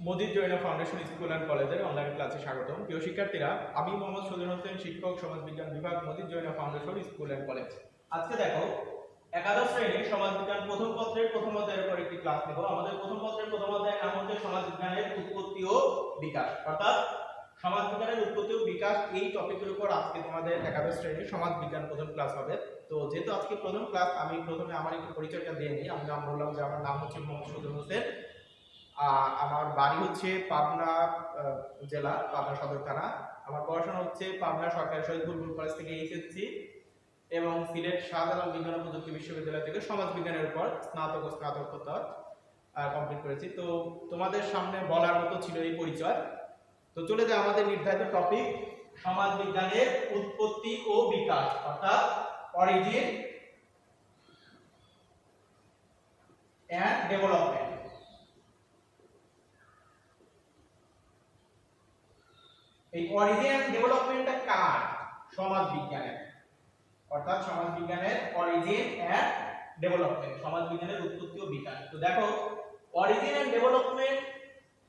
মোদির Jain foundation school and কলেজের online ক্লাসে স্বাগতম। প্রিয় শিক্ষার্থীরা, আমি মোহাম্মদ সুজন হোসেন, শিক্ষক, সমাজবিজ্ঞান বিভাগ, মোদির Jain foundation school and college. আজকে দেখো, একাদশ শ্রেণীর সমাজবিজ্ঞান প্রথম পত্রের প্রথম অধ্যায়ের উপর একটি ক্লাস নেব। আমাদের প্রথম পত্রের প্রথম অধ্যায়ের নাম হচ্ছে সমাজবিজ্ঞানের উৎপত্তি ও বিকাশ, অর্থাৎ সমাজবিজ্ঞানের উৎপত্তি ও বিকাশ। এই টপিকের উপর আজকে তোমাদের একাদশ শ্রেণীর সমাজবিজ্ঞান প্রথম ক্লাস হবে। তো যেহেতু আজকে প্রথম ক্লাস, আমি প্রথমে আমার একটু পরিচয়টা দিয়ে নিই। আমি নাম বললাম যে আমার নাম হচ্ছে মোহাম্মদ সুজন হোসেন। আমার বাড়ি হচ্ছে পাবনা জেলা, পাবনা সদর থানা। আমার পড়াশোনা হচ্ছে পাবনা সরকারি শহীদ বুলবুল কলেজ থেকে এইচএসসি এবং সিলেট শাহজালাল বিজ্ঞান ও প্রযুক্তি বিশ্ববিদ্যালয় থেকে সমাজবিজ্ঞানের উপর স্নাতক ও স্নাতকোত্তর কমপ্লিট করেছি। তো তোমাদের সামনে বলার মতো ছিল এই পরিচয়। তো চলে যায় আমাদের নির্ধারিত টপিক, সমাজবিজ্ঞানের উৎপত্তি ও বিকাশ, অর্থাৎ অরিজিন এন্ড ডেভেলপমেন্ট। এই অরিজিন এন্ড ডেভেলপমেন্টটা কার? সমাজবিজ্ঞানের, অর্থাৎ সমাজবিজ্ঞানের অরিজিন এন্ড ডেভেলপমেন্ট, সমাজবিজ্ঞানের উৎপত্তি ও বিকাশ। তো দেখো, অরিজিন এন্ড ডেভেলপমেন্ট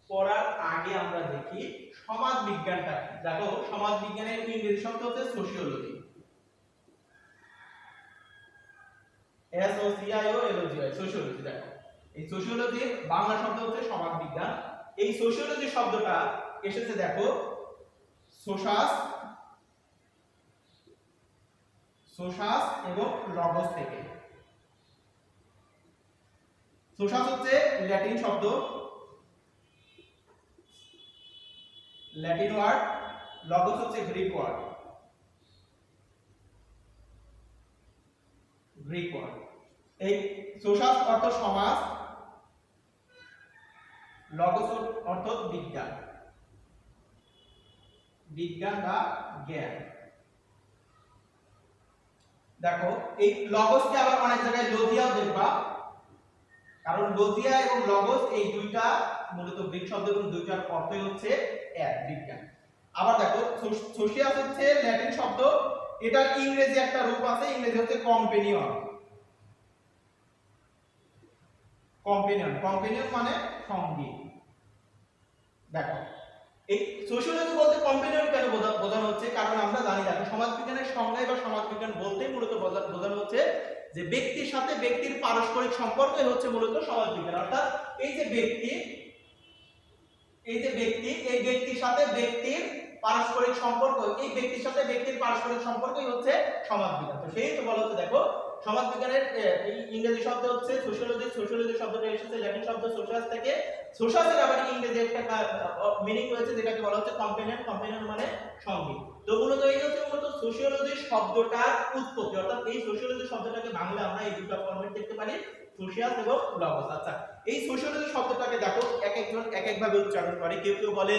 পড়ার আগে আমরা দেখি সমাজবিজ্ঞানটা কি। দেখো, সমাজবিজ্ঞানের ইংরেজি শব্দ হচ্ছে sociology, S O C I O L O G I, sociology. দেখো, এই সোশিওলজির বাংলা শব্দ হচ্ছে সমাজবিজ্ঞান। এই সোশিওলজি শব্দটা এসেছে দেখো সোশাস এবং লগস থেকে। সোশাস হচ্ছে ল্যাটিন শব্দ, ল্যাটিন ওয়ার্ড। লগস হচ্ছে গ্রিক ওয়ার্ড, এই সোশাস অর্থ সমাজ, লগস অর্থ বিজ্ঞান বা জ্ঞান। দেখো, এই লগসকে আবার অনেক জায়গায় লজিয়াও দেখবা, কারণ লজিয়া এবং লগস এই দুইটা মূলত গ্রিক শব্দ এবং দুইটার অর্থই হচ্ছে এক, বিজ্ঞান। আবার দেখো, সোশিয়াস হচ্ছে ল্যাটিন শব্দ, এটার ইংরেজি একটা রূপ আছে, ইংরেজি হচ্ছে কম্পেনিয়ন মানে সঙ্গী। দেখো, এই সোশিওলজি বলতে কম্পেনিয়ন কেন বোঝানো হচ্ছে? কারণ আমরা জানি, দেখো, সমাজবিজ্ঞানের সংজ্ঞায় বা সমাজবিজ্ঞান বলতেই মূলত বোঝানো হচ্ছে যে ব্যক্তির সাথে ব্যক্তির পারস্পরিক সম্পর্কই হচ্ছে মূলত সমাজবিজ্ঞান। অর্থাৎ এই ব্যক্তির সাথে ব্যক্তির পারস্পরিক সম্পর্ক, এই ব্যক্তির সাথে ব্যক্তির পারস্পরিক সম্পর্কই হচ্ছে সমাজবিজ্ঞান। তো সেই তো বলা হচ্ছে, দেখো, সমাজবিজ্ঞানের ইংরেজি শব্দ হচ্ছে সোশিওলজি শব্দটা এসেছে ল্যাটিন শব্দ সোশাস থেকে। সোশাসের আবার ইংরেজি একটা মিনিং রয়েছে যেটাকে বলা হচ্ছে কম্পেনিয়ন মানে সঙ্গী। তো মূলত এই হচ্ছে মূলত সোশিওলজি শব্দটার উৎপত্তি, অর্থাৎ এই সোশিওলজি শব্দটাকে বাংলা আমরা এই দুটো ফরম্যাট দেখতে পারি, সোশিয়াস এবং লগস। আচ্ছা, এই সোশিওলজি শব্দটাকে দেখো এক একজন এক এক ভাবে উচ্চারণ করে। কেউ বলে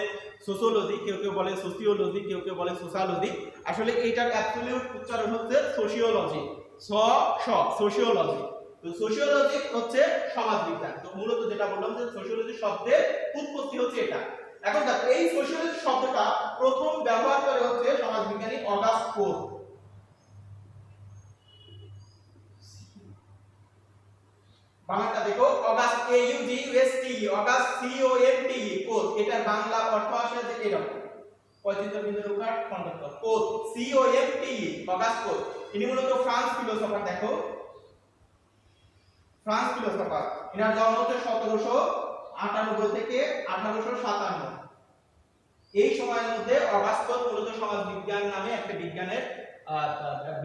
সোশিওলজি, কেউ বলে সোসিওলজি, কেউ বলে সোশ্যালজি। আসলে এইটার অ্যাবসলিউট উচ্চারণ হচ্ছে সোশিওলজি, সোশিওলজি। তো সোশিওলজি হচ্ছে সমাজবিজ্ঞান। তো মূলত যেটা বললাম যে সোশিওলজি শব্দের উৎপত্তি হচ্ছে এটা। এখন দেখো, এই সোশিওলজি শব্দটা প্রথম ব্যবহার করে হচ্ছে সমাজবিজ্ঞানী অগাস্ট কোট। বাংলাটা দেখো, অগাস্ট অগাস্ট কোট। এটার বাংলা অর্থ আসে যে এরকম, কোট, অগাস্ট কোট। ইনি মূলত ফ্রান্স ফিলোসোফার। দেখো, এনার জন্ম হচ্ছে 1798 থেকে 1857। এই সময়ের মধ্যে অগাস্ট কোট মূলত সমাজবিজ্ঞান নামে একটা বিজ্ঞানের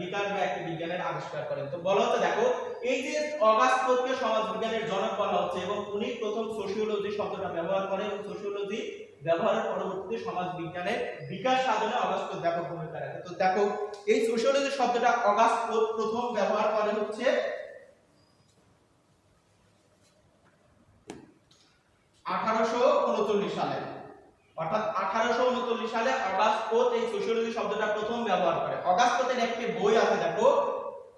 বিকাশ বা একটা বিজ্ঞানের আবিষ্কার করেন। তো বলা হচ্ছে, দেখো, এই যে অগাস্ট কোটকে সমাজবিজ্ঞানের জনক বলা হচ্ছে এবং উনি প্রথম সোশিওলজি শব্দটা ব্যবহার করেন এবং সোশিওলজি ব্যবহারের পরবর্তীতে সমাজবিজ্ঞানের বিকাশ সাধনে অগাস্ট কোট ব্যাপক ভূমিকা রাখে। তো দেখো, এই সোশিওলজি শব্দটা অগাস্ট কোট প্রথম ব্যবহার করে হচ্ছে 1839 সালে। অর্থাৎ 1839 সালে অগাস্ট কোট এই সোশিওলজি শব্দটা প্রথম ব্যবহার করে। অগাস্ট কোটের একটি বই আছে, দেখো,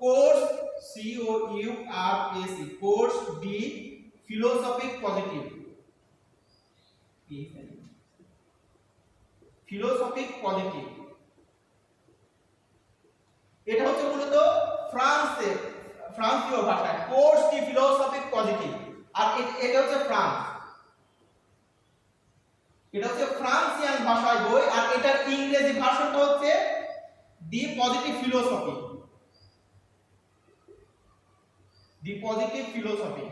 course COURAC, course D philosophic positive, এটা হচ্ছে মূলত ফ্রান্সীয় ভাষায় কোর্স ডি ফিলোসফিক পজিটিভ, আর এটা হচ্ছে ফ্রান্স। এটা হচ্ছে ফ্রান্সিয়ান ভাষায় বই, আর এটার ইংরেজি ভাষাটা হচ্ছে দি পজিটিভ ফিলোসফি। দি পজিটিভ ফিলোসফি।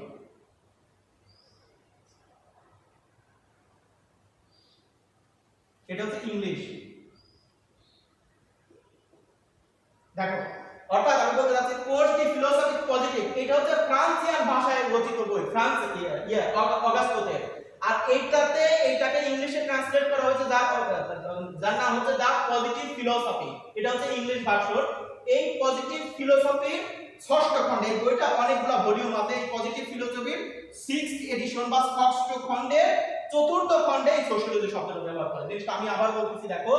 এটা হচ্ছে ইংলিশ। দেখো, অর্থাৎ আমি বলতে চাচ্ছি কোর্স দি ফিলোসফি পজিটিভ, এটা হচ্ছে ফ্রান্সিয়ান ভাষায় রচিত বই, ফ্রান্স অগাস্টোতে। আর এইটাকে ইংলিশে ট্রান্সলেট করা হয়েছে যার নাম হচ্ছে দা পজিটিভ ফিলোসফি। এটা হচ্ছে ইংলিশ ভার্সন। এই পজিটিভ ফিলোসফির ষষ্ঠ খণ্ডে, এই বইটা অনেকগুলো ভলিউম আছে, এই পজিটিভ ফিলোসফির 6th এডিশন বা ষষ্ঠ খণ্ডের চতুর্থ খণ্ডে এই সোশিয়োলজি শব্দটা ব্যবহার করে। জিনিসটা আমি আবার বলতেছি, দেখো,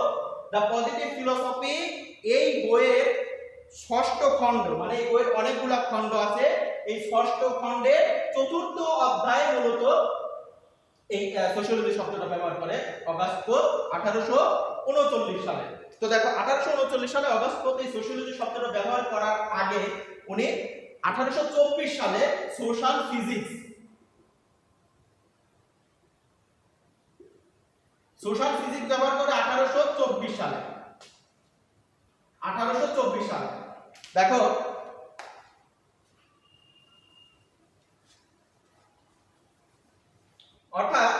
দা পজিটিভ ফিলোসফি এই বইয়ের ষষ্ঠ খণ্ড, মানে এই বইয়ের অনেকগুলো খণ্ড আছে, এই ষষ্ঠ খণ্ডের চতুর্থ অধ্যায়ে মূলত এই সোশিয়োলজি শব্দটা ব্যবহার করে অগাস্ট 1839 সালে। তো দেখো 1839 সালে অগাস্ট এই সোশিয়োলজি শব্দটা ব্যবহার করার আগে উনি 1824 সালে সোশ্যাল ফিজিক্স ব্যবহার করে 1824 সালে। 1824 সালে দেখো, অর্থাৎ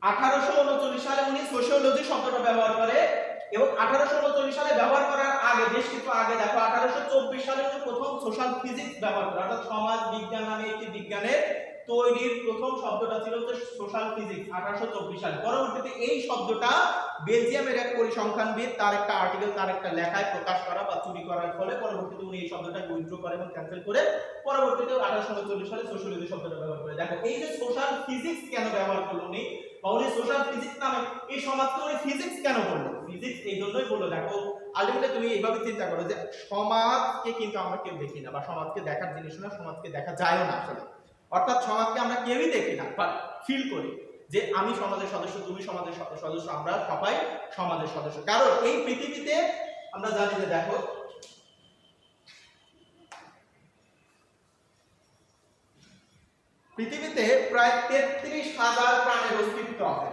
1839 সালে উনি সোশিওলজি শব্দটা ব্যবহার করে, এবং 1839 সালে ব্যবহার করার আগে, বেশ কিছু আগে, দেখো 1824 সালে উনি প্রথম সোশ্যাল ফিজিক্স ব্যবহার করে, অর্থাৎ সমাজ বিজ্ঞান নামে একটি বিজ্ঞানের তৈরির প্রথম শব্দটা ছিল হচ্ছে সোশ্যাল ফিজিক্স 1824 সালে। পরবর্তীতে এই শব্দটা বেলজিয়ামের এক পরিসংখ্যানবিদ তার একটা আর্টিকেল, তার একটা লেখায় প্রকাশ করা বা চুরি করার ফলে পরবর্তীতে উনি এই শব্দটাকে উইথড্র করে এবং ক্যান্সেল করে পরবর্তীতে 1839 সালে সোশিয়োলজি শব্দটা ব্যবহার করে। দেখো, এই যে সোশ্যাল ফিজিক্স কেন ব্যবহার করলো উনি, বা উনি সোশ্যাল ফিজিক্স নামে এই সমাজকে উনি ফিজিক্স কেন বললো? ফিজিক্স এই জন্যই বললো, দেখো আলটিমেটলি তুমি এইভাবে চিন্তা করো যে সমাজকে কিন্তু আমরা কেউ দেখি না, বা সমাজকে দেখার জিনিস না, সমাজকে দেখা যায়ও না আসলে। অর্থাৎ সমাজকে আমরা কেউই দেখি না, বাট ফিল করি যে আমি সমাজের সদস্য, তুমি সমাজের সদস্য, আমরা সবাই সমাজের সদস্য। কারণ এই পৃথিবীতে আমরা জানি যে, দেখো পৃথিবীতে প্রায় 33,000 প্রাণীর অস্তিত্ব আছে।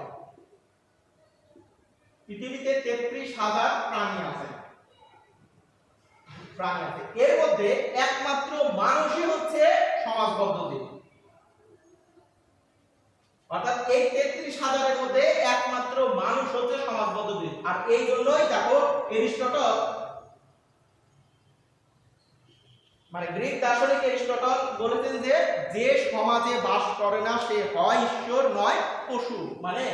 পৃথিবীতে 33,000 প্রাণী আছে। এর মধ্যে একমাত্র মানুষই হচ্ছে সমাজবদ্ধ জীব। অর্থাৎ এই 33,000 এর মধ্যে একমাত্র মানুষ হচ্ছে সমাজবদ্ধ জীব। আর এই জন্যই দেখো এরিস্টটল, মানে গ্রিক দার্শনিক এরিস্টটল বলেছেন যে যে সমাজে বাস করে না সে হয় ঈশ্বর নয় পশু। মানে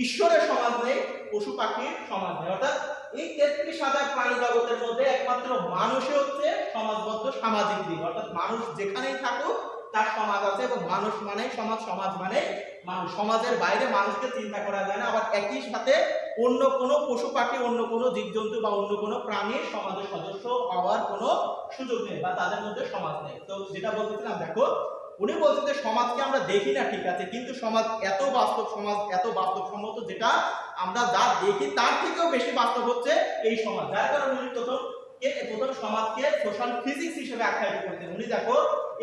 ঈশ্বরের সমাজ নেই, পশু পাখির সমাজ নেই। অর্থাৎ এই 33,000 প্রাণী জগতের মধ্যে একমাত্র মানুষই হচ্ছে সমাজবদ্ধ সামাজিক জীব। অর্থাৎ মানুষ যেখানেই থাকুক তার সমাজ আছে, এবং মানুষ মানে সমাজ, সমাজ মানে মানুষ। সমাজের বাইরে মানুষকে চিন্তা করা যায় না। আবার একই সাথে অন্য কোনো পশু পাখি, অন্য কোনো জীবজন্তু বা অন্য কোনো প্রাণীর সমাজের সদস্য হওয়ার কোনো সুযোগ নেই, বা তাদের মধ্যে সমাজ নেই। তো যেটা বলতেছিলাম, দেখো উনি বলছেন যে সমাজকে আমরা দেখি না, ঠিক আছে, কিন্তু সমাজ এত বাস্তব, সমাজ এত বাস্তবসম্মত, যেটা আমরা যা দেখি তার থেকেও বেশি বাস্তব হচ্ছে এই সমাজ। যার কারণে উনি প্রথম সমাজকে সোশ্যাল ফিজিক্স হিসেবে আখ্যায়িত করেছেন। উনি দেখো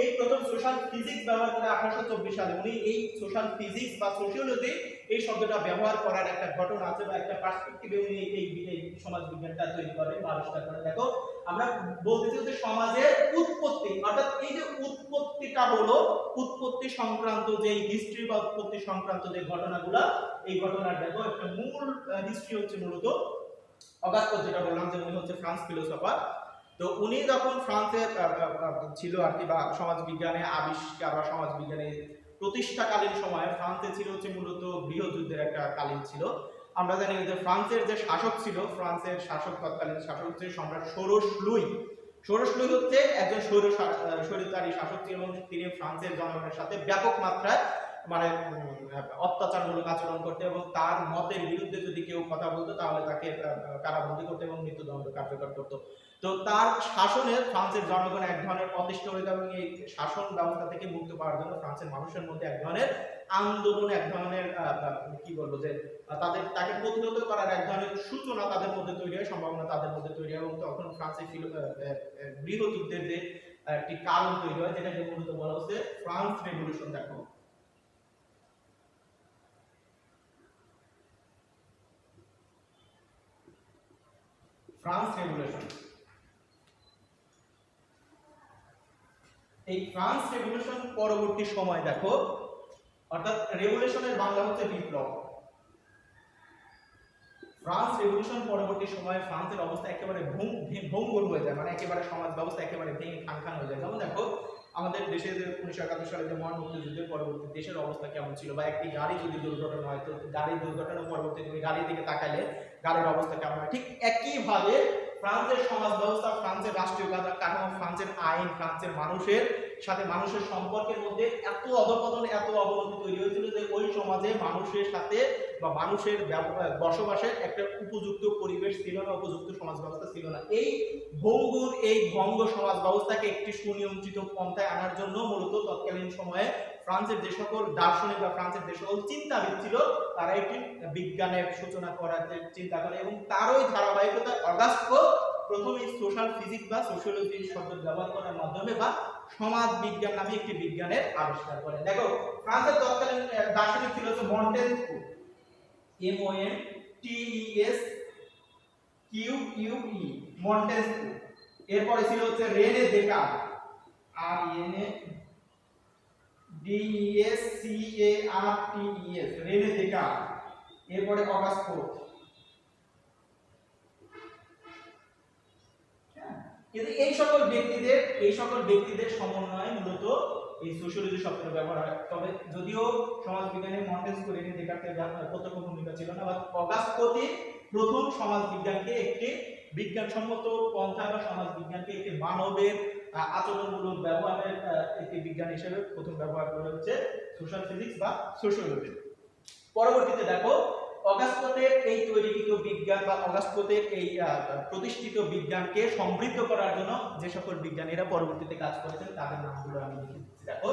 এই প্রথম সোশ্যাল ফিজিক্স ব্যবহার করে 1824 সালে উনি এই সোশ্যাল ফিজিক্স বা সোশিওলজি এই শব্দটা ব্যবহার করার একটা ঘটনা আছে, বা একটা পার্সপেক্টিভে উনি এই সমাজ বিজ্ঞানটা তৈরি করেন বা আবিষ্কার করেন। দেখো, আমরা বলতেছি যে সমাজের উৎপত্তি, অর্থাৎ এই যে উৎপত্তিটা হলো, উৎপত্তি সংক্রান্ত যে হিস্ট্রি বা উৎপত্তি সংক্রান্ত যে ঘটনাগুলো, এই ঘটনার দেখো একটা মূল হিস্ট্রি হচ্ছে মূলত অগাস্ট, যেটা বললাম যে উনি হচ্ছে ফ্রান্স ফিলোসফার। তো উনি যখন ফ্রান্সে ছিল আর কি, বা সমাজ বিজ্ঞানে আবিষ্কার বা সমাজ বিজ্ঞানে প্রতিষ্ঠাকালীন সময়ে ফ্রান্সে ছিল হচ্ছে মূলত গৃহযুদ্ধের একটা কালীন ছিল। আমরা জানি যে ফ্রান্সের যে শাসক ছিল, ফ্রান্সের শাসক, তৎকালীন শাসক হচ্ছে সম্রাট ষোড়শ লুই। ষোড়শ লুই হচ্ছে একজন স্বৈরচারী শাসক ছিল, এবং তিনি ফ্রান্সের জনগণের সাথে ব্যাপক মাত্রায় মানে অত্যাচারমূলক আচরণ করতে, এবং তার মতের বিরুদ্ধে যদি কেউ কথা বলতো তাহলে তাকে কারাবন্দী করতে এবং মৃত্যুদণ্ড কার্যকর করতো। তো তার শাসনে ফ্রান্সের জনগণ এক ধরনের অতিষ্ঠ হয়ে, এবং এই শাসন ব্যবস্থা থেকে মুক্ত পাওয়ার জন্য ফ্রান্সের মানুষের মধ্যে এক ধরনের আন্দোলন, এক ধরনের কি বলবো যে তাকে প্রতিহত করার এক ধরনের সূচনা তাদের মধ্যে তৈরি হয়, সম্ভাবনা তাদের মধ্যে তৈরি হয়, এবং তখন ফ্রান্সে গৃহযুদ্ধের যে একটি কারণ তৈরি হয়, যেটাকে মূলত বলা হচ্ছে ফ্রান্স রেভলিউশন। দেখো ফ্রান্স রেভলিউশন। এই ফ্রান্স রেভলিউশন পরবর্তী সময় দেখো, অর্থাৎ রেভলিউশনের বাংলা হচ্ছে বিপ্লব। ফ্রান্স রেভলিউশন পরবর্তী সময়ে ফ্রান্সের অবস্থা একেবারে ভঙ্গুর হয়ে যায়, মানে একেবারে সমাজ ব্যবস্থা একেবারে ভেঙে খান হয়ে যায়। যেমন দেখো আমাদের দেশে যে 1971 সালে যে মহান মুক্তিযুদ্ধের পরবর্তী দেশের অবস্থা কেমন ছিল, বা একটি গাড়ি যদি দুর্ঘটনা হয় তো গাড়ির দুর্ঘটনার পরবর্তী তুমি গাড়ির দিকে তাকালে গাড়ির অবস্থা কেমন হয়, ঠিক একইভাবে ফ্রান্সের সমাজ ব্যবস্থা, ফ্রান্সের রাষ্ট্রীয় কাঠামো, ফ্রান্সের আইন, ফ্রান্সের মানুষের সাথে মানুষের সম্পর্কের মধ্যে এত অধঃপতন, এত অবনতি তৈরি হয়েছিল যে ওই সমাজে মানুষের সাথে বা মানুষের বসবাসের একটা উপযুক্ত পরিবেশ ছিল না, উপযুক্ত সমাজ ব্যবস্থা ছিল না। এই ভঙ্গুর, এই ভঙ্গ সমাজ ব্যবস্থাকে একটি সুনিয়ন্ত্রিত পন্থায় আনার জন্য মূলত তৎকালীন সময়ে ফ্রান্সের যে সকল দার্শনিক বা ফ্রান্সের যে সকল চিন্তাবিদ ছিল তারা একটি বিজ্ঞানের সূচনা করার চিন্তা করে, এবং তারই ধারাবাহিকতায় অগাস্ট প্রথমে সোশ্যাল ফিজিক্স বা সোশিওলজি শব্দ ব্যবহার করার মাধ্যমে বা সমাজ বিজ্ঞান নামে একটি বিজ্ঞানের আবিষ্কার করেন। দেখো ফ্রান্সের তৎকালীন দার্শনিক ছিল হচ্ছে মন্টেস্কু, MONTESQUE, মন্টেস্কু। এরপরে ছিল হচ্ছে Rene Descartes, RENE Rene Descartes. এরপরে অগাস্ট কোট। কিন্তু এই সকল ব্যক্তিদের সমন্বয়ে মূলত এই সোশিওলজি শব্দটা ব্যবহার হয়। তবে যদিও সমাজবিজ্ঞানে মন্টেস্কু, রেনে দেকার্তের প্রত্যক্ষ ভূমিকা ছিল না, বা অগাস্ট কোটই প্রথম সমাজবিজ্ঞানকে একটি বিজ্ঞানসম্মত পন্থা বা সমাজবিজ্ঞানকে একটি মানবের আচরণমূলক ব্যবহারের একটি বিজ্ঞান হিসেবে প্রথম ব্যবহার করা হচ্ছে সোশ্যাল ফিজিক্স বা সোশিওলজি। পরবর্তীতে দেখো অগাস্ট কোটের এই তৈরিকৃত বিজ্ঞান বা অগাস্ট কোটের এই প্রতিষ্ঠিত বিজ্ঞানকে সমৃদ্ধ করার জন্য যে সকল বিজ্ঞানীরা পরবর্তীতে কাজ করেছেন তাদের নামগুলো আমি লিখে দিচ্ছি। দেখো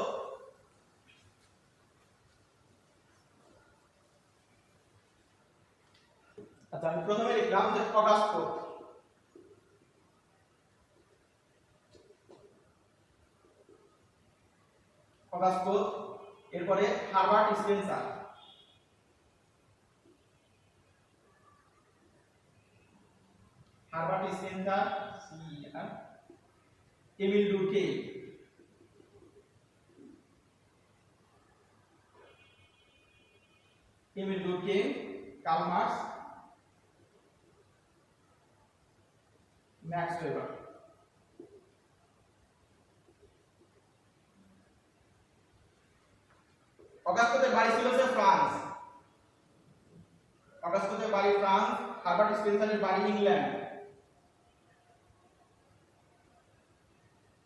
আচ্ছা, আমি প্রথমে লিখলাম যে অগাস্ট কোট, এরপরে Herbert Spencer, Emile Durkheim, Karl Marx, Max Weber. Auguste কোটের বাড়ি ছিল ফ্রান্স, হার্বার্ট স্পেন্সারের বাড়ি ইংল্যান্ড,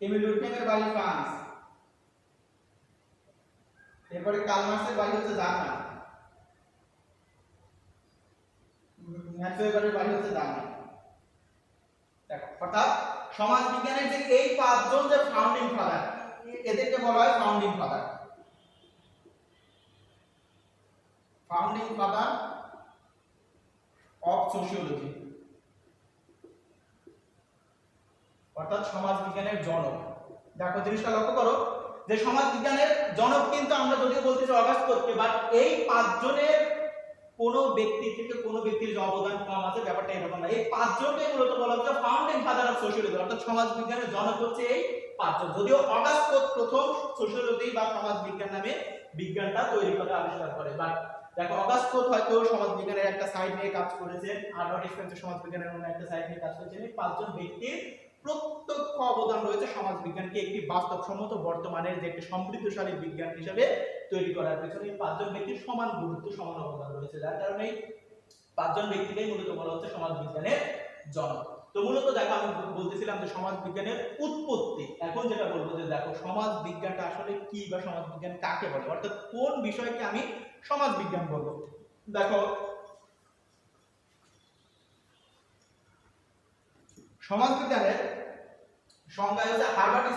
এমিল ডুর্কেইমের বাড়ি ফ্রান্স, এরপরে কার্ল মার্কসের বাড়ি হচ্ছে জার্মান, ম্যাক্স ওয়েবারের বাড়ি হচ্ছে জার্মান। দেখো অর্থাৎ সমাজ বিজ্ঞানের যে এই পাঁচজন যে ফাউন্ডিং ফাদার, এদেরকে বলা হয় ফাউন্ডিং ফাদার অফ সোশিওলজি, অর্থাৎ সমাজ বিজ্ঞানের জনক। দেখো জিনিসটা লক্ষ্য করো যে সমাজ বিজ্ঞানের জনক কিন্তু আমরা যদিও বলতেছি অগাস্ট কোটকে, বাট এই পাঁচজনের কোনো ব্যক্তি থেকে কোনো ব্যক্তির যে অবদান কম আছে ব্যাপারটা এরকম না। এই পাঁচজনকে মূলত বলা হচ্ছে ফাউন্ডিং ফাদার অফ সোশিওলজি, অর্থাৎ সমাজ বিজ্ঞানের জনক হচ্ছে এই পাঁচজন। যদিও অগাস্ট কোট প্রথম সোশিওলজি বা সমাজ বিজ্ঞান নামে বিজ্ঞানটা তৈরি করে আবিষ্কার করে, বাট দেখো অগাস্ট কোট হয়তো সমাজ বিজ্ঞানের একটা সাইড নিয়ে কাজ করেছেন, হার্বার্ট স্পেন্সার সমাজ বিজ্ঞানের অন্য একটা সাইড নিয়ে কাজ করেছেন। এই পাঁচজন ব্যক্তির প্রত্যক্ষ অবদান রয়েছে সমাজ বিজ্ঞানকে একটি বাস্তবসম্মত বর্তমানের যে একটি সমৃদ্ধশালী বিজ্ঞান হিসেবে তৈরি করার পেছনে এই পাঁচজন ব্যক্তির সমান গুরুত্ব, সমান অবদান রয়েছে, যার কারণে পাঁচজন ব্যক্তিকেই মূলত বলা হচ্ছে সমাজ বিজ্ঞানের জনক। তো মূলত দেখো আমি বলতেছিলাম যে সমাজ বিজ্ঞানের উৎপত্তি, এখন যেটা বলবো যে দেখো সমাজ বিজ্ঞানটা আসলে কি বা সমাজ বিজ্ঞান কাকে বলে, অর্থাৎ কোন বিষয়কে আমি সমাজ বিজ্ঞান বলবো। দেখো সমাজ বিজ্ঞানের সংজ্ঞা হচ্ছে হার্বার্ট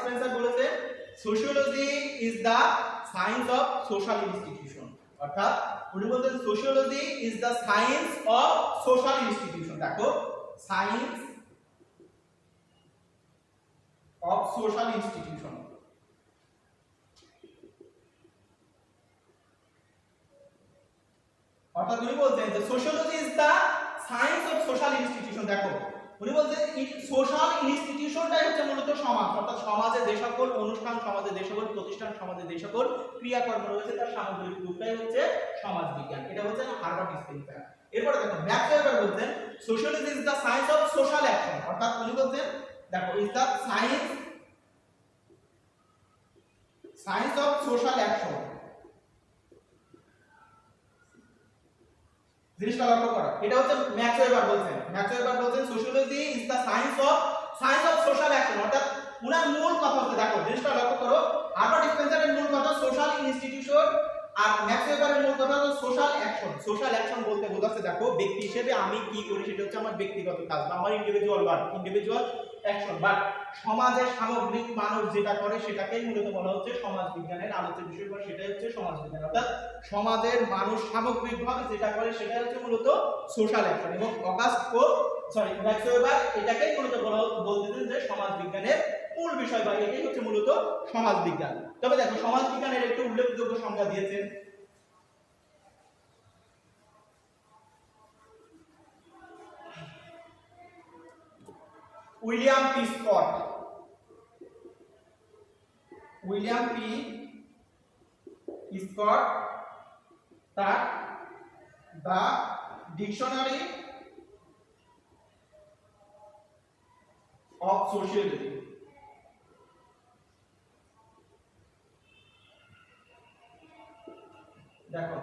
স্পেন্সার বলেছে sociology is the science of social institution, অর্থাৎ উনি বলতেন sociology is the science of social institution. দেখো সায়েন্স অফ সোশ্যাল ইনস্টিটিউশন, অর্থাৎ উনি বলতেন যে sociology is the science of social institution. দেখো উনি বলছেন সোশ্যাল ইনস্টিটিউশনটাই হচ্ছে মূলত সমাজ, অর্থাৎ সমাজে যে সকল অনুষ্ঠান, সমাজে যে সকল প্রতিষ্ঠান, সমাজে যে সকল ক্রিয়াকর্ম রয়েছে তার সামগ্রিক রূপটাই হচ্ছে সমাজ বিজ্ঞান। এটা হচ্ছে হার্ভার্ড স্পেন্সার। এরপরে দেখো ম্যাক্স ওয়েবার বলছেন sociology is the science of social action, অর্থাৎ উনি বলছেন দেখো is the science of social action. জিনিসটা লক্ষ্য করো, এটা হচ্ছে ম্যাক্স ওয়েবার বলছেন sociology is the science of social action, অর্থাৎ উনার মূল কথা হচ্ছে দেখো জিনিসটা লক্ষ্য করো, হার্ভার্ড স্পেন্সারের মূল কথা সোশ্যাল ইনস্টিটিউশন আর ম্যাক্স ওয়েবারের মূল কথা হচ্ছে সোশ্যাল অ্যাকশন। সোশ্যাল অ্যাকশন বলতে বোঝাচ্ছে দেখো ব্যক্তি হিসেবে আমি কি করি সেটা হচ্ছে আমার ব্যক্তিগত কাজ বা আমার ইন্ডিভিজুয়াল অ্যাকশন, বাট সমাজের সামগ্রিক মানুষ যেটা করে সেটাকেই মূলত বলা হচ্ছে সমাজ বিজ্ঞানের আলোচ্য বিষয়, বা সেটাই হচ্ছে সমাজ বিজ্ঞান। অর্থাৎ সমাজের মানুষ সামগ্রিকভাবে যেটা করে সেটাই হচ্ছে মূলত সোশ্যাল অ্যাকশন। এবং ম্যাক্স ওয়েবার এটাকেই মূলত বলতেছেন যে সমাজ বিজ্ঞানের মূল বিষয় বা এটাই হচ্ছে মূলত সমাজ বিজ্ঞান। তবে দেখো সমাজ বিজ্ঞানের একটু উল্লেখযোগ্য সংজ্ঞা দিয়েছেন উইলিয়াম পি স্কট তার দ্য ডিকশনারি অফ সোশিয়োলজি। দেখো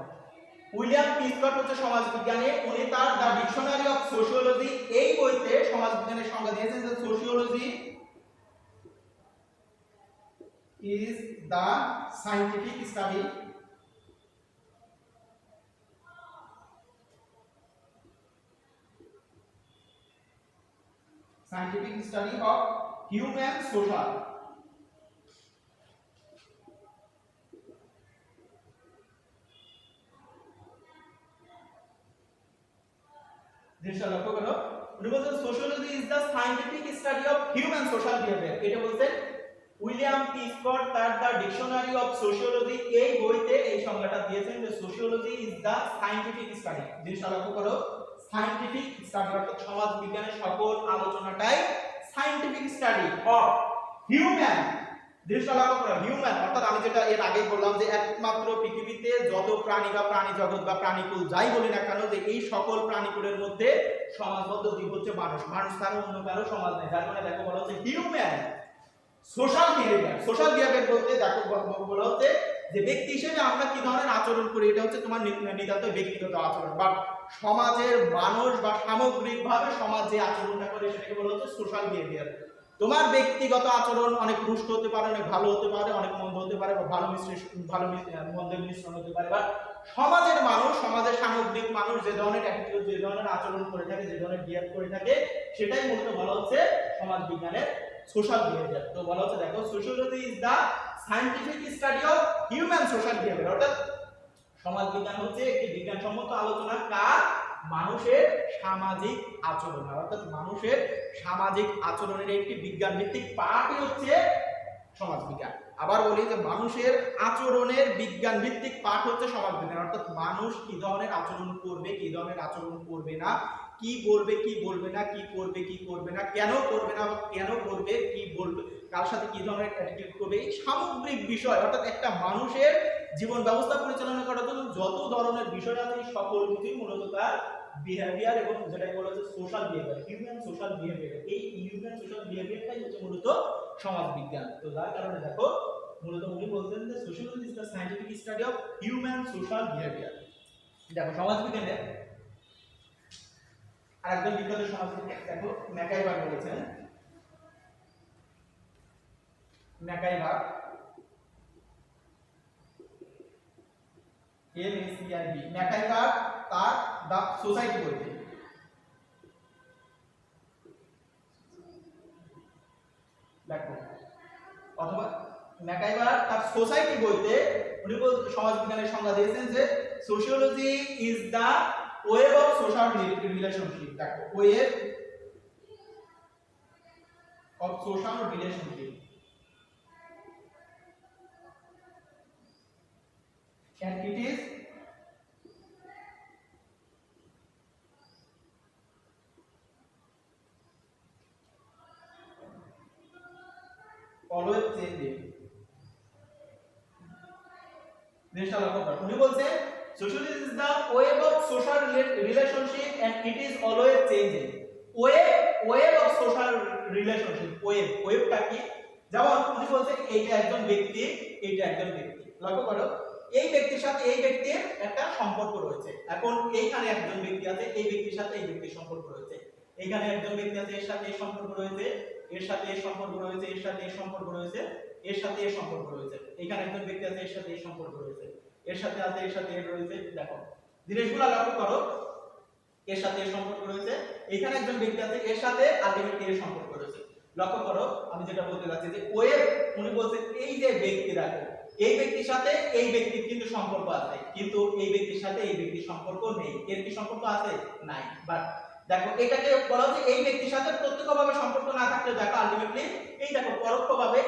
উইলিয়াম পি স্কট হচ্ছে সমাজবিজ্ঞানী, উনি তার দ্য ডিকশনারি অফ সোশিয়োলজি এই বইতে সমাজবিজ্ঞানের সংজ্ঞা দিয়েছেন যে sociology is the scientific study of human social. জিনিসটা লক্ষ্য করো, উনি বলছেন sociology is the scientific study of human social behaviour. এটা বলছেন উইলিয়াম পি স্কট তার দ্য ডিকশনারি অফ সোশিয়োলজি এই বইতে এই সংজ্ঞাটা দিয়েছেন যে sociology is the scientific study. জিনিসটা লক্ষ্য করো, সায়েন্টিফিক স্টাডি অর্থাৎ সমাজ বিজ্ঞানের সকল আলোচনাটাই সায়েন্টিফিক স্টাডি অফ হিউম্যান। জিনিসটা লক্ষ্য করো, হিউম্যান অর্থাৎ আমি যেটা এর আগেই বললাম যে একমাত্র পৃথিবীতে যত প্রাণী বা প্রাণী জগৎ বা প্রাণীকুল যাই বলি না কেন, যে এই সকল প্রাণীকুলের মধ্যে সমাজবদ্ধ জীব হচ্ছে মানুষ, মানুষ ছাড়া অন্য কারো সমাজ নেই। যার মানে দেখো বলা হচ্ছে হিউম্যান সোশ্যাল বিহেভিয়ার বলতে দেখো বলা হচ্ছে যে ব্যক্তি হিসেবে আমরা কি ধরনের আচরণ করি, এটা হচ্ছে তোমার নিতান্ত ব্যক্তিগত আচরণ, বা সমাজের মানুষ বা সামগ্রিকভাবে সমাজ যে আচরণটা করে সেটাকে বলা হচ্ছে সোশ্যাল বিহেভিয়ার। তোমার ব্যক্তিগত আচরণ অনেক রুষ্ট হতে পারে, অনেক ভালো হতে পারে, অনেক মন্দ হতে পারে, বা ভালো মন্দের মিশ্রণ হতে পারে, বা সমাজের মানুষ, সমাজের সামগ্রিক মানুষ যে ধরনের অ্যাটিটিউড, যে ধরনের আচরণ করে থাকে, যে ধরনের বিহেভ করে থাকে, সেটাই মূলত বলা হচ্ছে সমাজ বিজ্ঞানের সোশ্যাল বিহেভিয়ার। তো বলা হচ্ছে দেখো sociology is the scientific study of human social behaviour, অর্থাৎ সমাজ বিজ্ঞান হচ্ছে একটি বিজ্ঞানসম্মত আলোচনা কার মানুষের সামাজিক আচরণ, অর্থাৎ মানুষের সামাজিক আচরণের একটি বিজ্ঞান ভিত্তিক পার্টই হচ্ছে সমাজ বিজ্ঞান। আবার বলি যে মানুষের আচরণের বিজ্ঞান ভিত্তিক পাঠ হচ্ছে সমাজ বিজ্ঞান, অর্থাৎ মানুষ কি ধরনের আচরণ করবে, কি ধরনের আচরণ করবে না, কি বলবে কি বলবে না, কি করবে কি করবে না, কেন করবে না কেন করবে, কি বলবে, কার সাথে কি ধরনের অ্যাটিটিউড করবে, এই সামগ্রিক বিষয় অর্থাৎ একটা মানুষের জীবন ব্যবস্থা পরিচালনা করার জন্য যত ধরনের বিষয় আছে সকল কিছুই মূলত তার বিহেভিয়ার এবং যেটাকে বলা হচ্ছে social behaviour, human social behaviour, এই হিউম্যান সোশ্যাল বিহেভিয়ারটাই হচ্ছে মূলত সমাজ বিজ্ঞান। তো যার কারণে দেখো মূলত উনি বলতেন যে sociology is the scientific study of human social behaviour. দেখো সমাজ বিজ্ঞানে আরেকজন বিখ্যাত সমাজবিজ্ঞানী দেখো ম্যাকাইভার বলেছেন, ম্যাকাইভার ম্যাকাইভার তার দ্য সোসাইটি বইতে দেখো, অথবা ম্যাকাইভার তার সোসাইটি বইতে উনি সমাজবিজ্ঞানের সংজ্ঞা দিয়েছেন যে sociology is the web of social relationship. দেখো web of social relationship and it is জিনিসটা লক্ষ্য করো। উনি বলছে sociology is the web of social relationship and it is always changing. web of social relationship, ওয়েবটা কি? যেমন উনি বলছে এইটা একজন ব্যক্তি, এইটা একজন ব্যক্তি। লক্ষ্য করো এই ব্যক্তির সাথে এই ব্যক্তির একটা সম্পর্ক রয়েছে। এখন এইখানে একজন ব্যক্তি আছে, এই ব্যক্তির সাথে এই ব্যক্তির সম্পর্ক রয়েছে। এইখানে একজন ব্যক্তি আছে, এর সাথে এর সম্পর্ক রয়েছে, এর সাথে এর সম্পর্ক রয়েছে, এর সাথে এর সম্পর্ক রয়েছে, এর সাথে এর সম্পর্ক রয়েছে। এখানে একজন ব্যক্তি আছে, এর সাথে এর সম্পর্ক রয়েছে, এর সাথে আছে, এর সাথে এর রয়েছে। দেখো জিনিসগুলো লক্ষ্য করো, এর সাথে এর সম্পর্ক রয়েছে। এখানে একজন ব্যক্তি আছে, এর সাথে আলটিমেটলি এর সম্পর্ক রয়েছে। লক্ষ্য করো আমি যেটা বলতে যাচ্ছি যে ওয়েব, উনি বলছেন এই যে ব্যক্তি, দেখো এই ব্যক্তির সাথে এই ব্যক্তির কিন্তু সম্পর্ক আছে, কিন্তু এই ব্যক্তির সাথে এই ব্যক্তির সম্পর্ক নেই। এর কি সম্পর্ক আছে? নাই। বাট দেখো এটাকে বলা হচ্ছে এই ব্যক্তির সাথে প্রত্যক্ষভাবে সম্পর্ক না থাকলে দেখো আলটিমেটলি এই দেখো পরোক্ষভাবে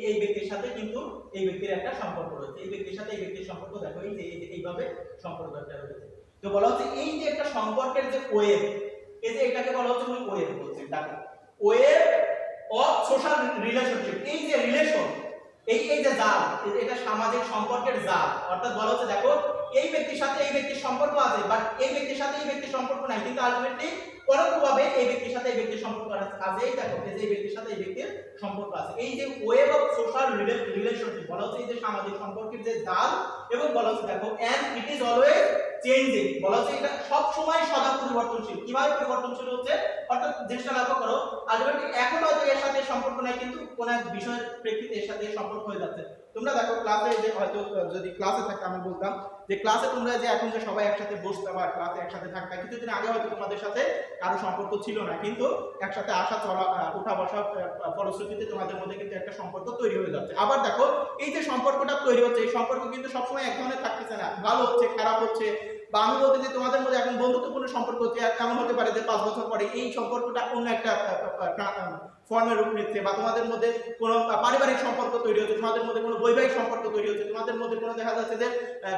এই ব্যক্তির সাথে কিন্তু এই ব্যক্তির একটা সম্পর্ক রয়েছে। এই ব্যক্তির সাথে এই ব্যক্তির সম্পর্ক দেখো এই যে এইভাবে সম্পর্কটা রয়েছে। তো বলা হচ্ছে এই যে একটা সম্পর্কের যে ওয়েব, এই যে এটাকে বলা হচ্ছে উনি ওয়েব বলছেন। দেখো ওয়েব অফ সোশ্যাল রিলেশনশিপ, এই যে রিলেশন, এই যে জাল, এটা সামাজিক সম্পর্কের জাল। অর্থাৎ বলা হচ্ছে দেখো এই ব্যক্তির সাথে এই ব্যক্তির সম্পর্ক আছে, বাট এই ব্যক্তির সাথে এই ব্যক্তির সম্পর্ক নাই, কিন্তু আলটিমেটলি পরোক্ষভাবে এই ব্যক্তির সাথে এই ব্যক্তির সম্পর্ক আছে। এই দেখো এই ব্যক্তির সাথে এই ব্যক্তির সম্পর্ক আছে। এই যে ওয়েব অফ সোশ্যাল রিলেশনশিপ বলা হচ্ছে এই যে সামাজিক সম্পর্কের যে জাল, এবং বলা হচ্ছে দেখো and it is always changing, বলা হচ্ছে এটা সব সময় সদা পরিবর্তনশীল। কিভাবে পরিবর্তনশীল হচ্ছে? অর্থাৎ জিনিসটা লক্ষ্য করো আলটিমেটলি এখন হয়তো এর সাথে সম্পর্ক নাই, কিন্তু কোন এক বিষয়ের প্রেক্ষিতে এর সাথে সম্পর্ক হয়ে যাচ্ছে। তোমরা দেখো ক্লাসে যে হয়তো যদি ক্লাসে থাকতে আমি বলতাম যে ক্লাসে তোমরা যে এখন যে সবাই একসাথে বসতে বা ক্লাসে একসাথে থাকতে, কিছুদিন আগে হয়তো তোমাদের সাথে কারো সম্পর্ক ছিল না, কিন্তু একসাথে আসা চলা ওঠা বসা ফলশ্রুতিতে তোমাদের মধ্যে কিন্তু একটা সম্পর্ক তৈরি হয়ে যাচ্ছে। আবার দেখো এই যে সম্পর্কটা তৈরি হচ্ছে, এই সম্পর্ক কিন্তু সবসময় এক ধরনের থাকতেছে না, ভালো হচ্ছে খারাপ হচ্ছে, বা আমি বলতে যে তোমাদের মধ্যে এখন বন্ধুত্বপূর্ণ সম্পর্ক হচ্ছে, এমন হতে পারে যে 5 বছর পরে এই সম্পর্কটা অন্য একটা ফর্মের রূপ নিচ্ছে, বা তোমাদের মধ্যে কোনো পারিবারিক সম্পর্ক তৈরি হচ্ছে, তোমাদের মধ্যে কোনো বৈবাহিক সম্পর্ক তৈরি হচ্ছে, তোমাদের মধ্যে কোনো দেখা যাচ্ছে যে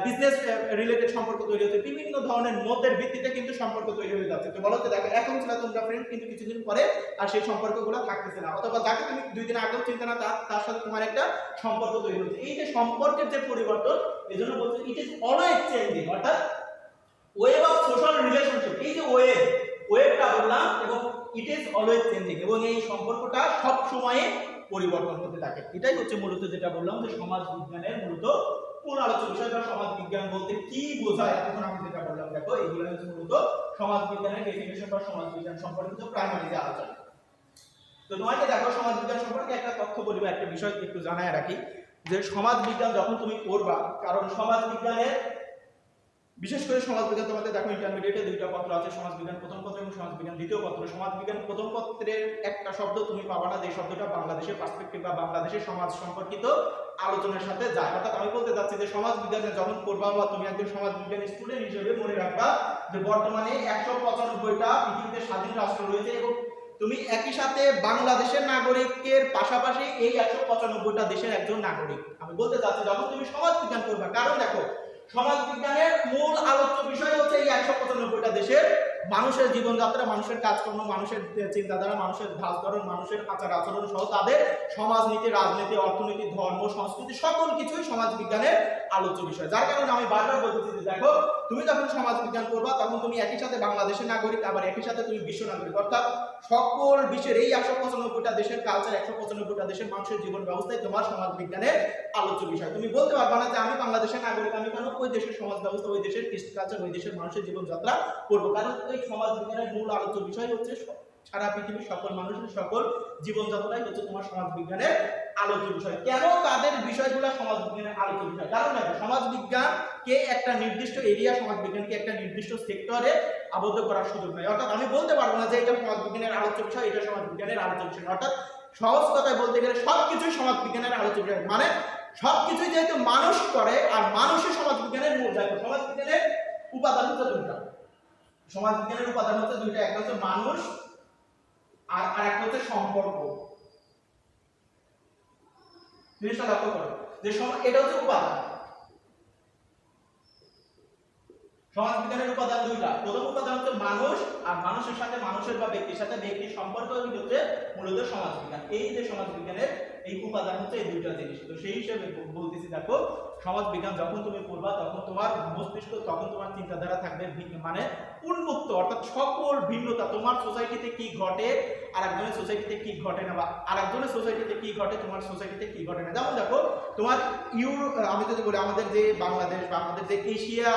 বিজনেস রিলেটেড সম্পর্ক তৈরি হচ্ছে, বিভিন্ন ধরনের মতের ভিত্তিতে কিন্তু সম্পর্ক তৈরি হয়ে যাচ্ছে। তো বলো তো দেখো এখন ছিল তোমরা ফ্রেন্ড, কিন্তু কিছুদিন পরে আর সেই সম্পর্কগুলো থাকতেছে না, অথবা যাকে তুমি 2 দিন আগেও চিন্তা না তার সাথে তোমার একটা সম্পর্ক তৈরি হচ্ছে। এই যে সম্পর্কের যে পরিবর্তন, এজন্য বলছে ইট ইজ অলওয়েজ চেঞ্জিং, অর্থাৎ ওয়েব অফ সোশ্যাল রিলেশনশিপ, এই যে ওয়েবটা বললাম, এবং ইট ইজ অলওয়েজ চেঞ্জিং, এবং এই সম্পর্কটা সব সময়ে পরিবর্তন হতে থাকে। এটাই হচ্ছে মূলত যেটা বললাম যে সমাজ বিজ্ঞানের মূলত মূল আলোচ্য বিষয়, বা সমাজ বিজ্ঞান বলতে কি বোঝায় এখন আমি যেটা বললাম। দেখো এগুলো হচ্ছে মূলত সমাজ বিজ্ঞানের ডেফিনিশন বা সমাজ বিজ্ঞান সম্পর্কিত প্রাইমারি যে আলোচনা। তো তোমাকে দেখো সমাজ বিজ্ঞান সম্পর্কে একটা তথ্য বলি বা একটা বিষয় একটু জানায় রাখি, যে সমাজ বিজ্ঞান যখন তুমি পড়বা, কারণ সমাজ বিজ্ঞানের বিশেষ করে সমাজ বিজ্ঞান তোমাদের দেখো ইন্টারমিডিয়েটে 2টা পত্র আছে, সমাজ বিজ্ঞান প্রথম পত্র এবং সমাজ বিজ্ঞান দ্বিতীয় পত্র। সমাজ বিজ্ঞান প্রথম পত্রের একটা শব্দ তুমি পাবা না, যে শব্দটা বাংলাদেশের পার্সপেক্টিভ বা বাংলাদেশের সমাজ সম্পর্কিত আলোচনার সাথে যায়। অর্থাৎ আমি বলতে চাচ্ছি যে সমাজ বিজ্ঞানে যখন পড়বা বা তুমি একজন সমাজ বিজ্ঞান স্টুডেন্ট হিসেবে মনে রাখবা যে বর্তমানে 195টা পৃথিবীতে স্বাধীন রাষ্ট্র রয়েছে, এবং তুমি একই সাথে বাংলাদেশের নাগরিকের পাশাপাশি এই 195টা দেশের একজন নাগরিক। আমি বলতে চাচ্ছি যখন তুমি সমাজ বিজ্ঞান পড়বা, কারণ দেখো সমাজ বিজ্ঞানের মূল আলোচ্য বিষয় হচ্ছে এই 195টা দেশের মানুষের জীবনযাত্রা, মানুষের কাজকর্ম, মানুষের চিন্তাধারা, মানুষের ধারণ, মানুষের আচার আচরণ সহ তাদের সমাজনীতি, রাজনীতি, অর্থনীতি, ধর্ম, সংস্কৃতি সকল কিছুই সমাজ বিজ্ঞানের আলোচ্য বিষয়। যার কারণে আমি বারবার বলতেছি যে দেখো তুমি যখন সমাজ বিজ্ঞান করবা তখন তুমি একই সাথে বাংলাদেশের নাগরিক, আবার একই সাথে তুমি বিশ্ব নাগরিক, অর্থাৎ সকল বিশ্বের এই 195টা দেশের কালচার, 195টা দেশের মানুষের জীবন ব্যবস্থায় তোমার সমাজ বিজ্ঞানের আলোচ্য বিষয়। তুমি বলতে পারবা না যে আমি বাংলাদেশের নাগরিক, আমি কেন ওই দেশের সমাজ ব্যবস্থা, ওই দেশের কৃষ্টি কালচার, ওই দেশের মানুষের জীবনযাত্রা করবো, কারণ ওই সমাজ বিজ্ঞানের মূল আলোচ্য বিষয় হচ্ছে সারা পৃথিবীর সকল মানুষের সকল জীবনযাত্রাই হচ্ছে তোমার সমাজ বিজ্ঞানের আলোচ্য বিষয়। কেন তাদের বিষয়গুলো সমাজ বিজ্ঞানের আলোচ্য বিষয়? কারণ দেখো সমাজ বিজ্ঞানকে একটা নির্দিষ্ট এরিয়া, সমাজ বিজ্ঞানকে একটা নির্দিষ্ট সেক্টরে আবদ্ধ করার সুযোগ নাই। অর্থাৎ আমি বলতে পারবো না যে এটা সমাজ বিজ্ঞানের আলোচ্য বিষয়, এটা সমাজ বিজ্ঞানের আলোচ্য বিষয়। অর্থাৎ সহজ কথায় বলতে গেলে সবকিছুই সমাজ বিজ্ঞানের আলোচ্য বিষয়, মানে সবকিছুই যেহেতু মানুষ করে, আর মানুষই সমাজ বিজ্ঞানের মূল। দেখো সমাজ বিজ্ঞানের উপাদান হচ্ছে 2টা, সমাজ বিজ্ঞানের উপাদান হচ্ছে 2টা, একটা হচ্ছে মানুষ আর আরেকটা হচ্ছে সম্পর্ক। জিনিসটা লক্ষ্য করো যে এটা হচ্ছে উপাদান। সমাজ বিজ্ঞানের উপাদান 2টা, প্রথম উপাদান হচ্ছে মানুষ, আর মানুষের সাথে মানুষের বা ব্যক্তির সাথে ব্যক্তির সম্পর্ক হচ্ছে মূলত সমাজ বিজ্ঞান। এই যে সমাজ বিজ্ঞানের এই উপাদান হচ্ছে এই 2টা জিনিস। তো সেই হিসেবে বলতেছি দেখো সমাজ বিজ্ঞান যখন তুমি পড়বা তখন তোমার মস্তিষ্ক, তখন তোমার চিন্তাধারা থাকবে মানে উন্মুক্ত, অর্থাৎ সকল ভিন্নতা, তোমার সোসাইটিতে কি ঘটে আর একজনের সোসাইটিতে কি ঘটে না, বা আর একজনের সোসাইটিতে কি ঘটে তোমার সোসাইটিতে কি ঘটে না। যেমন দেখো তোমার আমি যদি বলি আমাদের যে বাংলাদেশ বা আমাদের যে এশিয়া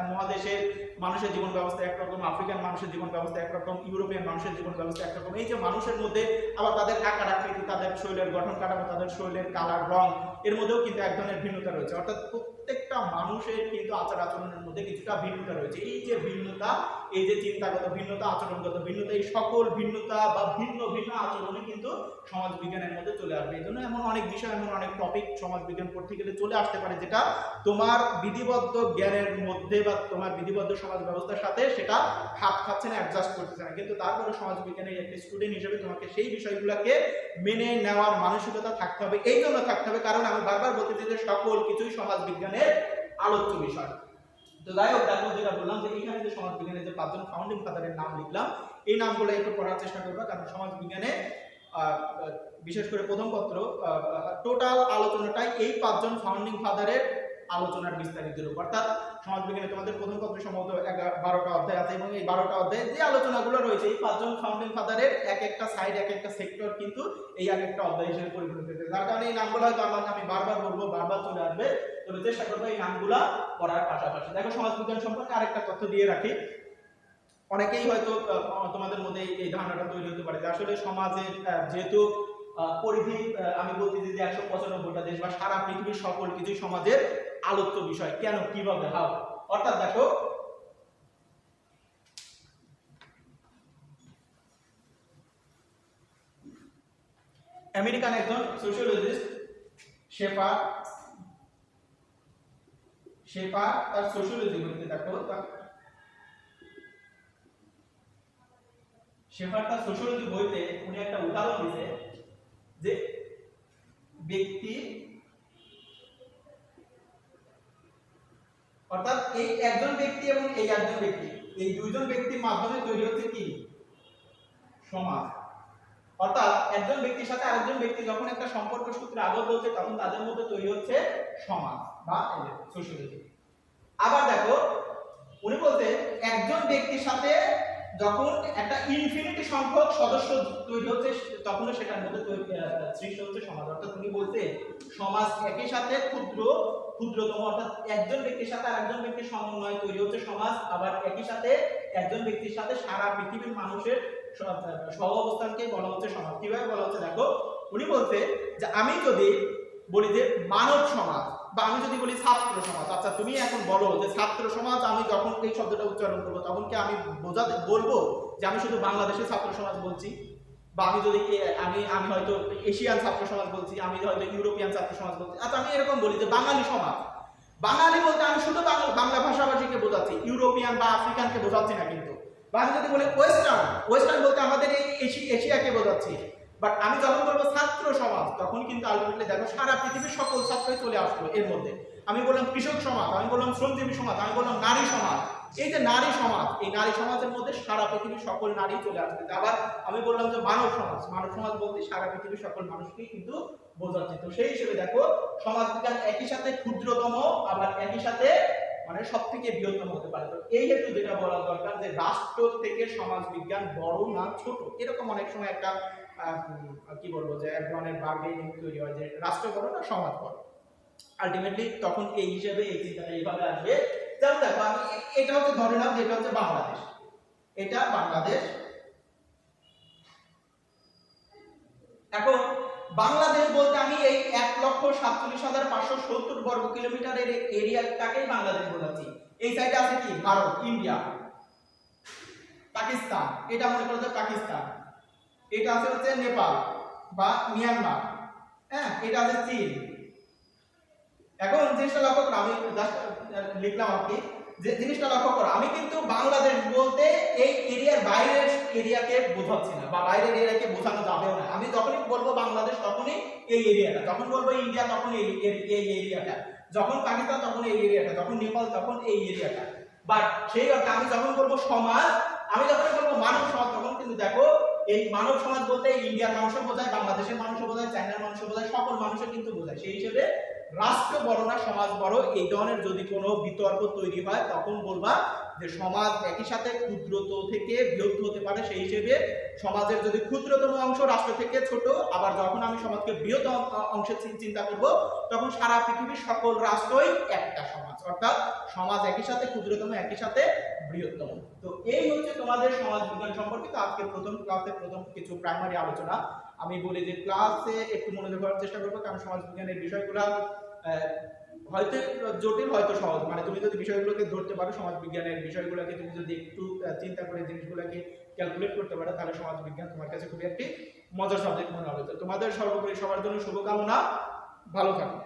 মহাদেশের মানুষের জীবন ব্যবস্থা একরকম, আফ্রিকান মানুষের জীবন ব্যবস্থা একরকম, ইউরোপিয়ান মানুষের জীবন ব্যবস্থা একরকম। এই যে মানুষের মধ্যে আবার তাদের আকার আকৃতি, তাদের শরীরের গঠন কাঠামো, তাদের শরীরের কালার রং, এর মধ্যেও কিন্তু এক ধরনের ভিন্নতা রয়েছে। অর্থাৎ প্রত্যেকটা মানুষের কিন্তু আচার আচরণের মধ্যে কিছুটা ভিন্নতা রয়েছে। এই যে ভিন্নতা, এই যে চিন্তাগত ভিন্নতা, আচরণগত ভিন্নতা, এই সকল ভিন্নতা বা ভিন্ন ভিন্ন আচরণে কিন্তু সমাজ বিজ্ঞানের মধ্যে চলে আসবে। এই জন্য এমন অনেক বিষয়, এমন অনেক টপিক সমাজ বিজ্ঞান পড়তে গেলে চলে আসতে পারে যেটা তোমার বিধিবদ্ধ জ্ঞানের মধ্যে বা তোমার বিধিবদ্ধ সমাজ ব্যবস্থার সাথে সেটা খাপ খাচ্ছে না, অ্যাডজাস্ট করতেছে না। কিন্তু তারপরে সমাজ বিজ্ঞানের একটা স্টুডেন্ট হিসেবে তোমাকে সেই বিষয়গুলোকে মেনে নেওয়ার মানসিকতা থাকতে হবে। এই জন্য থাকতে হবে কারণ আমি বারবার বলতেছি যে সকল কিছুই সমাজ বিজ্ঞানের আলোচ্য বিষয়। তো যাই হোক, দেখো যেটা বললাম যে এখানে যে সমাজ বিজ্ঞানের যে 5জন ফাউন্ডিং ফাদারের নাম লিখলাম, এই নামগুলো একটু পড়ার চেষ্টা করবা, কারণ সমাজ বিজ্ঞানে বিশেষ করে প্রথম পত্র টোটাল আলোচনাটাই এই 5জন ফাউন্ডিং ফাদারের আলোচনার বিস্তারিতের উপর। অর্থাৎ সমাজ বিজ্ঞানে তোমাদের প্রথম পত্রে সম্ভবত 12টা অধ্যায় আছে, এবং এই 12টা অধ্যায়ে যে আলোচনাগুলো রয়েছে এই 5জন ফাউন্ডিং ফাদারের এক একটা সাইড, এক একটা সেক্টর কিন্তু এই এক একটা অধ্যায় হিসেবে পরিগণিত হয়েছে। যার কারণে এই নামগুলো হয়তো আমি বারবার বলবো, বারবার চলে আসবে, তবে চেষ্টা করবো এই নামগুলা পড়ার পাশাপাশি। দেখো সমাজ বিজ্ঞান সম্পর্কে আরেকটা তথ্য দিয়ে রাখি। অনেকেই হয়তো তোমাদের মধ্যে এই ধারণাটা তৈরি হতে পারে যে আসলে সমাজের যেহেতু পরিধি, আমি বলতেছি যে 195টা দেশ বা সারা পৃথিবীর সকল কিছুই সমাজের আলোচ্য বিষয়। কেন, কিভাবে, হাও? অর্থাৎ দেখো আমেরিকান একজন সোশিওলজিস্ট শেফার তার সোশিওলজি বইতে দেখো শেফার তার সোশিওলজি বইতে উনি একটা উদাহরণ দিয়েছে যে ব্যক্তি, অর্থাৎ এই একজন ব্যক্তি এবং এই একজন ব্যক্তি, এই দুইজন ব্যক্তির মাধ্যমে তৈরি হচ্ছে কি সমাজ। অর্থাৎ একজন ব্যক্তির সাথে আরেকজন ব্যক্তি যখন একটা সম্পর্ক সূত্রে আবদ্ধ হচ্ছে তখন তাদের মধ্যে তৈরি হচ্ছে সমাজ বা সোশিয়োলজি। আবার দেখো উনি বলতে একজন ব্যক্তির সাথে যখন একটা ইনফিনিটি সংখ্যক সদস্য তৈরি হচ্ছে তখন সেটার মধ্যে সৃষ্টি হচ্ছে সমাজ। অর্থাৎ উনি বলতে সমাজ একই সাথে ক্ষুদ্রতম, অর্থাৎ একজন ব্যক্তির সাথে আরেকজন ব্যক্তির সমন্বয়ে তৈরি হচ্ছে সমাজ। আবার একই সাথে একজন ব্যক্তির সাথে সারা পৃথিবীর মানুষের সহ অবস্থানকে বলা হচ্ছে সমাজ। কিভাবে বলা হচ্ছে দেখো, উনি বলতে যে আমি যদি বলি যে মানব সমাজ বা আমি যদি বলি ছাত্র সমাজ, আচ্ছা তুমি এখন বলো যে ছাত্র সমাজ, আমি যখন এই শব্দটা উচ্চারণ করবো তখন কি আমি বলবো যে আমি শুধু বাংলাদেশের ছাত্র সমাজ বলছি, বা আমি যদি আমি হয়তো এশিয়ান ছাত্র সমাজ বলছি, আমি হয়তো ইউরোপিয়ান ছাত্র সমাজ বলছি। আচ্ছা আমি এরকম বলি যে বাঙালি সমাজ, বাঙালি বলতে আমি শুধু বাংলা ভাষাভাষীকে বোঝাচ্ছি, ইউরোপিয়ান বা আফ্রিকানকে বোঝাচ্ছি না। কিন্তু বা আমি যদি বলি ওয়েস্টার্ন বলতে আমাদের এই এশিয়াকে বোঝাচ্ছি। বাট আমি যখন বলবো ছাত্র সমাজ তখন কিন্তু আলটিমেটলি দেখো সারা পৃথিবীর সকল ছাত্রই চলে আসলো এর মধ্যে। আমি বললাম কৃষক সমাজ, আমি বললাম শ্রমজীবী সমাজ, আমি বললাম নারী সমাজ। এই যে নারী সমাজ, এই নারী সমাজের মধ্যে সারা পৃথিবীর সকল নারী চলে আসবে। আবার আমি বললাম যে মানব সমাজ বলতে সারা পৃথিবীর সকল মানুষকেই কিন্তু বোঝাচ্ছে। তো সেই হিসেবে দেখো সমাজ বিজ্ঞান একই সাথে ক্ষুদ্রতম আবার একই সাথে মানে সব থেকে বৃহত্তম হতে পারে। তো এই হেতু যেটা বলা দরকার যে রাষ্ট্র থেকে সমাজ বিজ্ঞান বড় না ছোট, এরকম অনেক সময় একটা কি বলবো যে এক ধরনের বার্গেনিং তৈরি হয় যে রাষ্ট্র বড় না সমাজ বড়। আলটিমেটলি তখন এই হিসেবে এই চিন্তাটা এইভাবে আসবে। যেমন দেখো আমি এটা হচ্ছে ধরে নাও যেটা হচ্ছে বাংলাদেশ, এটা বাংলাদেশ। এখন বাংলাদেশ বলতে আমি এই 1,47,570 বর্গ কিলোমিটারের এরিয়াটাকেই বাংলাদেশ বোঝাচ্ছি। এই সাইডে আছে কি ভারত, ইন্ডিয়া, পাকিস্তান, এটা মনে করো যে পাকিস্তান, এটা আছে হচ্ছে নেপাল বা মিয়ানমার, হ্যাঁ এটা আছে চীন। এখন জিনিসটা লক্ষ্য করো, আমি জাস্ট লিখলাম আর কি যে জিনিসটা লক্ষ্য করো, আমি কিন্তু বাংলাদেশ বলতে এই এরিয়ার বাইরের এরিয়াকে বোঝাচ্ছি না বা বাইরের এরিয়াকে বোঝানো যাবেও না। আমি যখনই বলবো বাংলাদেশ তখনই এই এরিয়াটা, যখন বলবো ইন্ডিয়া তখন এই এরিয়াটা, যখন পাকিস্তান তখন এই এরিয়াটা, যখন নেপাল তখন এই এরিয়াটা। বাট সেই অর্থে আমি যখন বলবো সমাজ, আমি যখন বলবো মানব সমাজ তখন কিন্তু দেখো এই মানব সমাজ বলতে ইন্ডিয়ার মানুষও বোঝায়, বাংলাদেশের মানুষও বোঝায়, চায়নার মানুষও বোঝায়, সকল মানুষও কিন্তু বোঝায়। সেই হিসেবে রাষ্ট্র বড় না সমাজ বড়, এই ধরনের যদি কোনো বিতর্ক তৈরি হয় তখন বলবা যে সমাজ একই সাথে ক্ষুদ্রত থেকে বৃহত্তর হতে পারে। সেই হিসেবে সমাজের যদি ক্ষুদ্রতম অংশ রাষ্ট্র থেকে ছোট, আবার যখন আমি সমাজকে বৃহত্তম অংশে চিন্তা করব তখন সারা পৃথিবীর সকল রাষ্ট্রই একটা সমাজ, অর্থাৎ সমাজ একই সাথে ক্ষুদ্রতম একই সাথে বৃহত্তম। তো এই হচ্ছে তোমাদের সমাজ বিজ্ঞান সম্পর্কিত আজকে প্রথম ক্লাসে প্রথম কিছু প্রাইমারি আলোচনা। আমি বলি যে ক্লাসে একটু মনোযোগ করার চেষ্টা করবো, কারণ সমাজ বিজ্ঞানের বিষয়গুলো হয়তো জটিল হয়তো সহজ, মানে তুমি যদি বিষয়গুলোকে ধরতে পারো, সমাজ বিজ্ঞানের বিষয়গুলোকে তুমি যদি একটু চিন্তা করে জিনিসগুলোকে ক্যালকুলেট করতে পারো, তাহলে সমাজ বিজ্ঞান তোমার কাছে খুবই একটি মজার সাবজেক্ট মনে হবে। তো তোমাদের সর্বোপরি সবার জন্য শুভকামনা, ভালো থাকো।